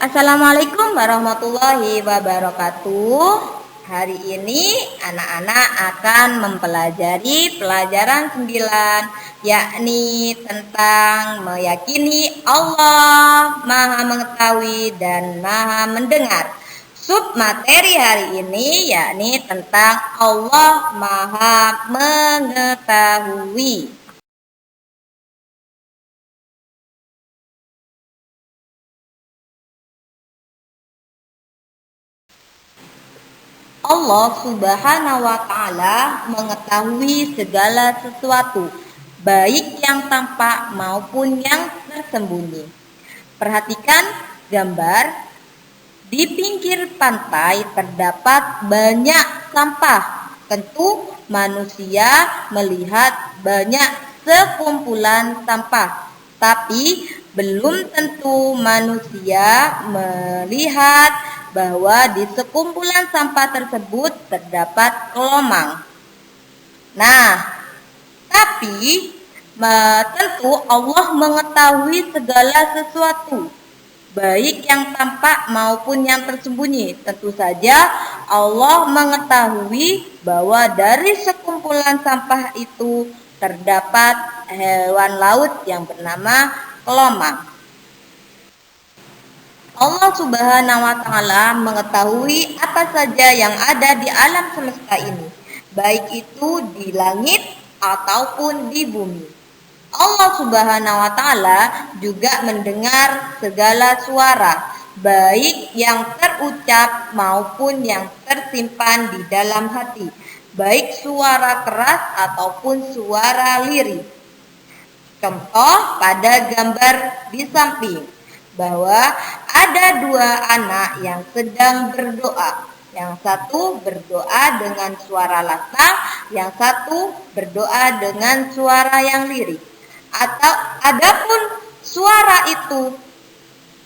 Assalamualaikum warahmatullahi wabarakatuh. Hari ini anak-anak akan mempelajari pelajaran 9, yakni tentang meyakini Allah Maha Mengetahui dan Maha Mendengar. Sub materi hari ini yakni tentang Allah Maha Mengetahui. Allah Subhanahu wa Ta'ala mengetahui segala sesuatu, baik yang tampak maupun yang tersembunyi. Perhatikan gambar. Di pinggir pantai terdapat banyak sampah. Tentu manusia melihat banyak sekumpulan sampah, tapi belum tentu manusia melihat bahwa di sekumpulan sampah tersebut terdapat kelomang. Nah, tapi tentu Allah mengetahui segala sesuatu, baik yang tampak maupun yang tersembunyi. Tentu saja Allah mengetahui bahwa dari sekumpulan sampah itu terdapat hewan laut yang bernama kelomang. Allah Subhanahu wa Ta'ala mengetahui apa saja yang ada di alam semesta ini, baik itu di langit ataupun di bumi. Allah Subhanahu wa Ta'ala juga mendengar segala suara, baik yang terucap maupun yang tersimpan di dalam hati, baik suara keras ataupun suara lirih. Contoh pada gambar di samping, bahwa ada dua anak yang sedang berdoa. Yang satu berdoa dengan suara lantang, yang satu berdoa dengan suara yang lirih. Atau adapun suara itu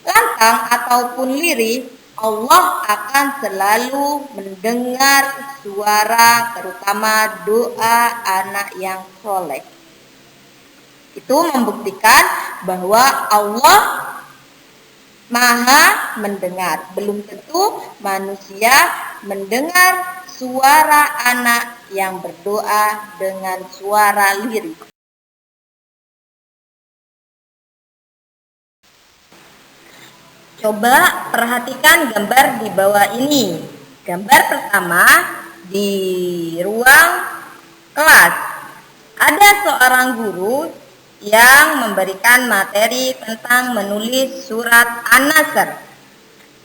lantang ataupun lirih, Allah akan selalu mendengar suara, terutama doa anak yang soleh. Itu membuktikan bahwa Allah Maha mendengar. Belum tentu manusia mendengar suara anak yang berdoa dengan suara lirih. Coba perhatikan gambar di bawah ini. Gambar pertama di ruang kelas. Ada seorang guru yang memberikan materi tentang menulis surat An-Nasr.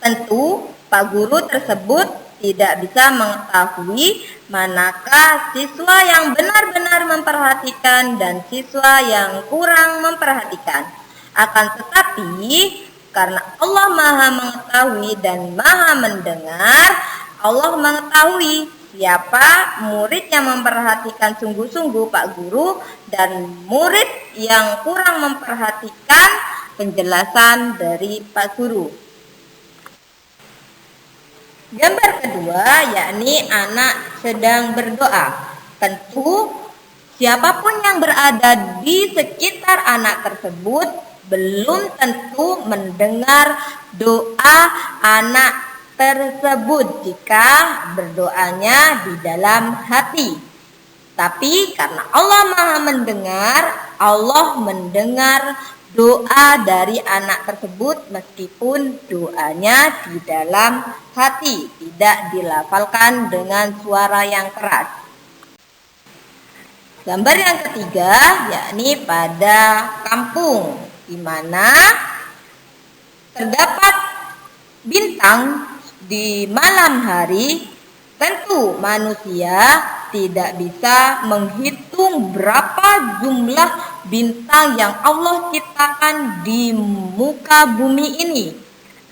Tentu Pak Guru tersebut tidak bisa mengetahui manakah siswa yang benar-benar memperhatikan dan siswa yang kurang memperhatikan. Akan tetapi karena Allah Maha Mengetahui dan Maha Mendengar, Allah mengetahui siapa murid yang memperhatikan sungguh-sungguh Pak Guru dan murid yang kurang memperhatikan penjelasan dari Pak Guru. Gambar kedua yakni anak sedang berdoa. Tentu siapapun yang berada di sekitar anak tersebut belum tentu mendengar doa anak tersebut jika berdoanya di dalam hati. Tapi karena Allah Maha Mendengar, Allah mendengar doa dari anak tersebut meskipun doanya di dalam hati, tidak dilafalkan dengan suara yang keras. Gambar yang ketiga yakni pada kampung, di mana terdapat bintang di malam hari. Tentu manusia tidak bisa menghitung berapa jumlah bintang yang Allah ciptakan di muka bumi ini.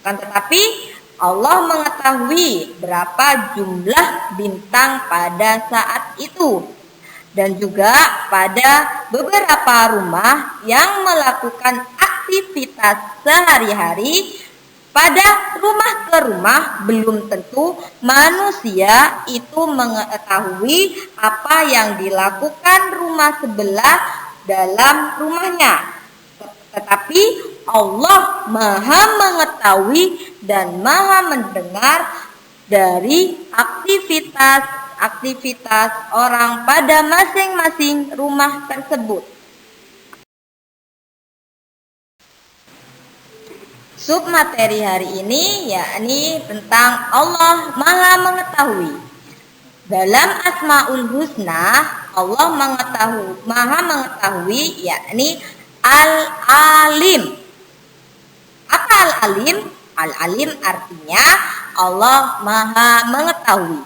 Akan tetapi Allah mengetahui berapa jumlah bintang pada saat itu. Dan juga pada beberapa rumah yang melakukan aktivitas sehari-hari, pada rumah ke rumah belum tentu manusia itu mengetahui apa yang dilakukan rumah sebelah dalam rumahnya. Tetapi Allah Maha mengetahui dan Maha mendengar dari aktivitas orang pada masing-masing rumah tersebut. Submateri hari ini yakni tentang Allah Maha Mengetahui. Dalam Asmaul Husna, Allah Maha Mengetahui yakni Al-Alim. Apa Al-Alim? Al-Alim artinya Allah Maha Mengetahui.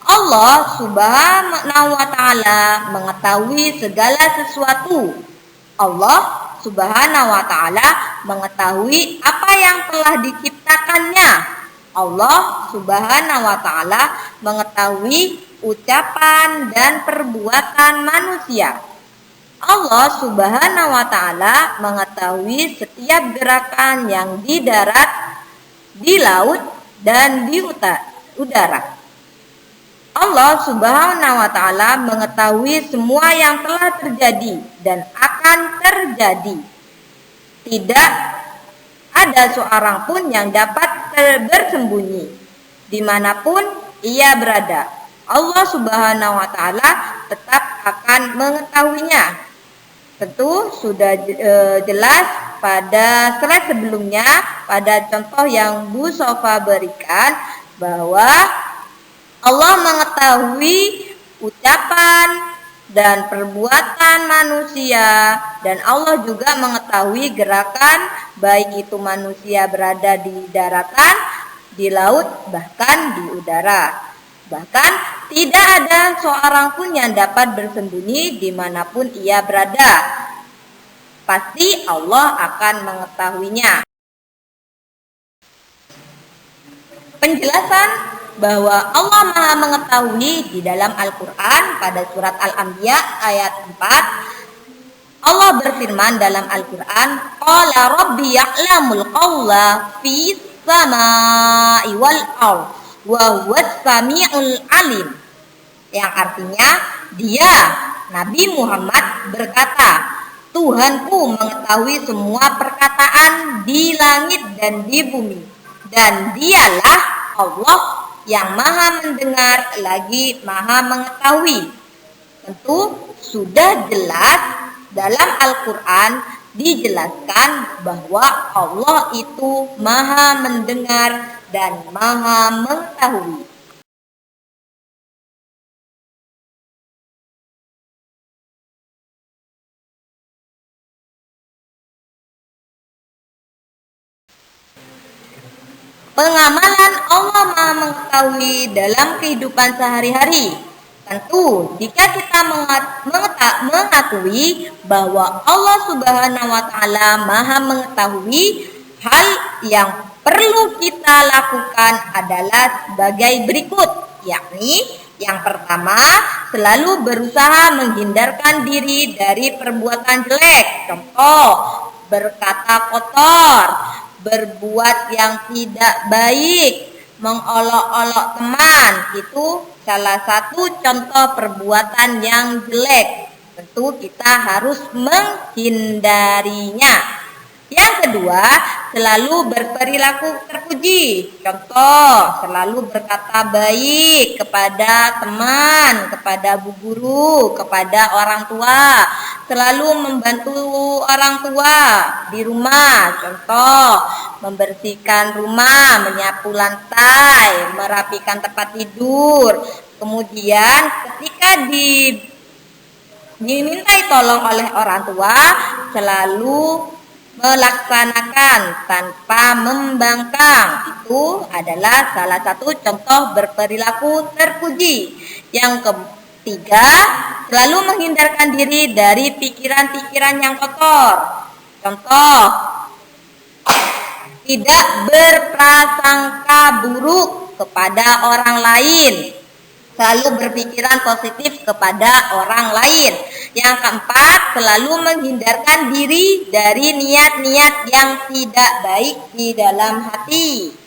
Allah Subhanahu wa Ta'ala mengetahui segala sesuatu. Allah Subhanahu wa Ta'ala mengetahui apa yang telah diciptakannya. Allah Subhanahu wa Ta'ala mengetahui ucapan dan perbuatan manusia. Allah Subhanahu wa Ta'ala mengetahui setiap gerakan yang di darat, di laut, dan di udara. Allah Subhanahu wa Ta'ala mengetahui semua yang telah terjadi dan akan terjadi. Tidak ada seorang pun yang dapat bersembunyi dimanapun ia berada. Allah Subhanahu wa Ta'ala tetap akan mengetahuinya. Tentu sudah jelas pada slide sebelumnya, pada contoh yang Bu Sofa berikan, bahwa Allah mengetahui ucapan dan perbuatan manusia, dan Allah juga mengetahui gerakan, baik itu manusia berada di daratan, di laut, bahkan di udara. Bahkan tidak ada seorang pun yang dapat bersembunyi dimanapun ia berada. Pasti Allah akan mengetahuinya. Penjelasan bahwa Allah Maha Mengetahui di dalam Al-Quran pada surat Al-Anbiya ayat 4, Allah berfirman dalam Al-Quran, Qala Rabbi ya'lamul qawla fis sama'i wal ardh wa huwas sami'ul alim. Yang artinya, dia Nabi Muhammad berkata, Tuhanku mengetahui semua perkataan di langit dan di bumi, dan dialah Allah yang Maha mendengar lagi Maha mengetahui. Tentu sudah jelas dalam Al-Quran dijelaskan bahwa Allah itu Maha mendengar dan Maha mengetahui. Pengamalan Allah Maha Mengetahui dalam kehidupan sehari-hari. Tentu, jika kita mengakui bahwa Allah Subhanahu wa Ta'ala Maha Mengetahui, hal yang perlu kita lakukan adalah sebagai berikut, yakni yang pertama, selalu berusaha menghindarkan diri dari perbuatan jelek. Contoh, berkata kotor, berbuat yang tidak baik, mengolok-olok teman, itu salah satu contoh perbuatan yang jelek. Tentu kita harus menghindarinya. Yang kedua, selalu berperilaku terpuji. Contoh, selalu berkata baik kepada teman, kepada bu guru, kepada orang tua. Selalu membantu orang tua di rumah. Contoh, membersihkan rumah, menyapu lantai, merapikan tempat tidur. Kemudian ketika dimintai tolong oleh orang tua, selalu melaksanakan tanpa membangkang. Itu adalah salah satu contoh berperilaku terpuji. Yang ketiga, selalu menghindarkan diri dari pikiran-pikiran yang kotor. Contoh, tidak berprasangka buruk kepada orang lain, selalu berpikiran positif kepada orang lain. Yang keempat, selalu menghindarkan diri dari niat-niat yang tidak baik di dalam hati.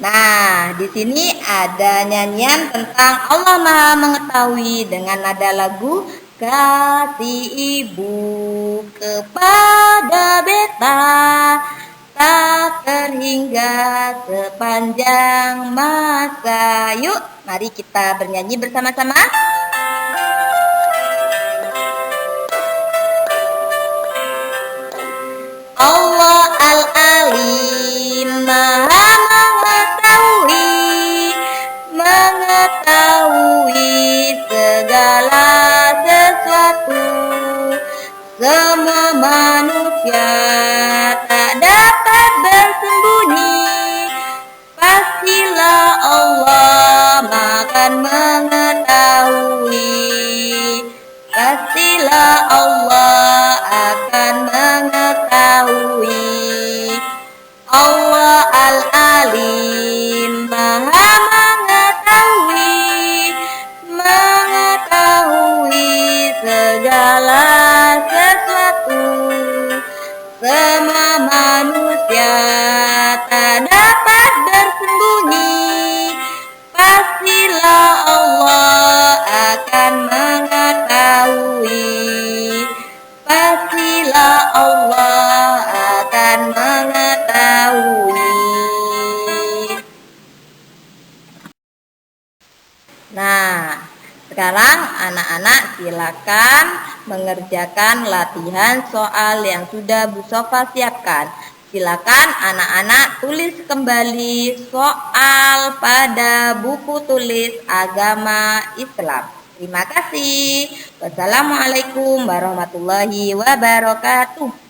Nah, di sini ada nyanyian tentang Allah Maha Mengetahui dengan nada lagu Kasih Ibu kepada beta. nyata, tak terhingga sepanjang masa. Yuk, mari kita bernyanyi bersama-sama. Allah Al-Alim, Maha mengetahui segala sesuatu. Semua manusia tak dapat bersembunyi, pastilah Allah akan mengetahui. Pastilah Allah akan mengetahui. Allah Al-Alim, Maha mengetahui segala sesuatu. Semua manusia tak dapat bersembunyi, pastilah Allah akan mengetahui. Pastilah Allah akan mengetahui. Nah, sekarang anak-anak silakan mengerjakan latihan soal yang sudah Bu Sofa siapkan. Silakan anak-anak tulis kembali soal pada buku tulis agama Islam. Terima kasih. Wassalamualaikum warahmatullahi wabarakatuh.